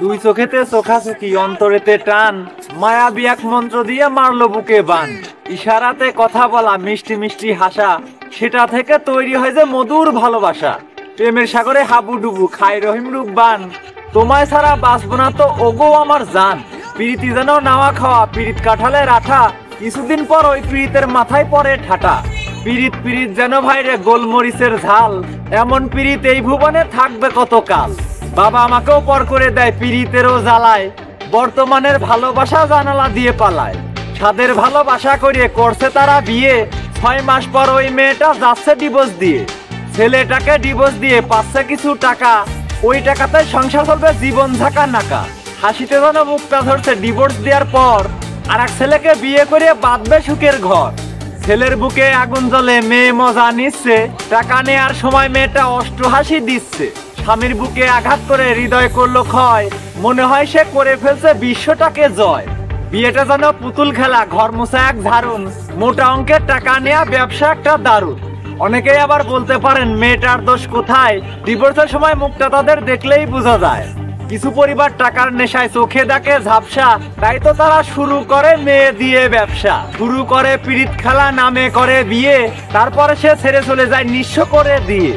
দুই চোখেতে চোখাচোখি অন্তরেতে টান, মায়াবী এক মন্ত্র দিয়ে মারলো বুকে বান। ইশারাতে কথা বলা, মিষ্টি মিষ্টি হাসা, সেটা থেকে তৈরি হয় যে মধুর ভালোবাসা। প্রেমের সাগরে হাবুডুবু খাই রহিম রূপবান, তোমায় ছাড়া বাঁচবো না তো ওগো আমার জান। পিরিতি যেন নাওয়া খাওয়া, পিরিত কাঠালের আঠা, কিছুদিন পর ওই পিরিতের মাথায় পড়ে ঠাটা। পিরিত পিরিত যেন ভাইরে গোলমরিচের ঝাল, এমন পিরিত এই ভুবনে থাকবে কতকাল। বাবা আমাকেও পর করে দেয় পিরিতেরও জ্বালায়, বর্তমানের ভালোবাসা জানালা দিয়ে পালায়। সাদের ভালোবাসা করে করছে তারা বিয়ে, 6 মাস পর ওই মেয়েটা যাচ্ছে ডিভোর্স দিয়ে। ছেলেটাকে ডিভোর্স দিয়ে পাচ্ছে কিছু টাকা, ওই টাকাতে সংসার চলবে জীবন ঝাঁকা নাকা। হাসিতে যেন মুখটা ধরছে ডিভোর্স দেওয়ার পর, আর এক ছেলেকে বিয়ে করে বাঁধবে সুখের ঘর। ছেলের বুকে আগুন জ্বলে, মেয়ে মজা নিচ্ছে, টাকা নেয়ার সময় মেয়েটা অষ্টহাসি দিচ্ছে। স্বামীর বুকে আঘাত করে হৃদয় করলো ক্ষয়, মনে হয় সে করে ফেলছে বিশ্বটাকে জয়। বিয়েটা যেন পুতুল খেলা, ঘর মোছা এক ঝাড়ুন, মোটা অঙ্কের টাকা নেয়া ব্যবসা একটা দারুণ। অনেকেই আবার বলতে পারেন মেয়েটার দোষ কোথায়, ডিভোর্সের সময় মুখটা তাদের দেখলেই বোঝা যায়। কিছু পরিবার টাকার নেশায় চোখে দেখে ঝাপসা, তাই তো তারা শুরু করে মেয়ে দিয়ে ব্যবসা। শুরু করে পিরিত খেলা, নামে করে বিয়ে, তারপরে সে ছেড়ে চলে যায় নিঃস্ব করে দিয়ে।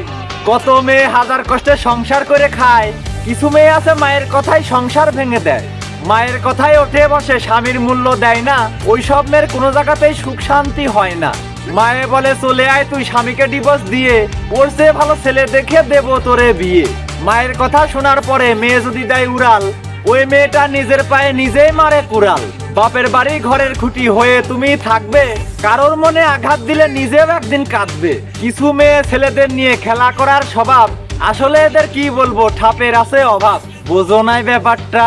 কত মেয়ে হাজার কষ্টে সংসার করে খায়, কিছু মেয়ে আছে মায়ের কথায় সংসার ভেঙে দেয়। মায়ের কথায় ওঠে বসে, স্বামীর মূল্য দেয় না, ওই সব মেয়ের কোনো জায়গাতেই সুখ শান্তি হয় না। মায়ে বলে চলে আয় তুই স্বামীকে ডিভোর্স দিয়ে, ওর চেয়ে ভালো ছেলে দেখে দেবো তোরে বিয়ে। মায়ের কথা শোনার পরে মেয়ে যদি দেয় উড়াল, ওই মেয়েটা নিজের পায়ে নিজেই মারে কুড়াল। বাপের বাড়ি ঘরের খুঁটি হয়ে তুমি থাকবে, কারোর মনে আঘাত দিলে নিজেও একদিন কাঁদবে। কিছু মেয়ে ছেলেদের নিয়ে খেলা করার স্বভাব, আসলে এদের কি বলবো, ঠাপের আছে অভাব। বোঝো নাই ব্যাপারটা?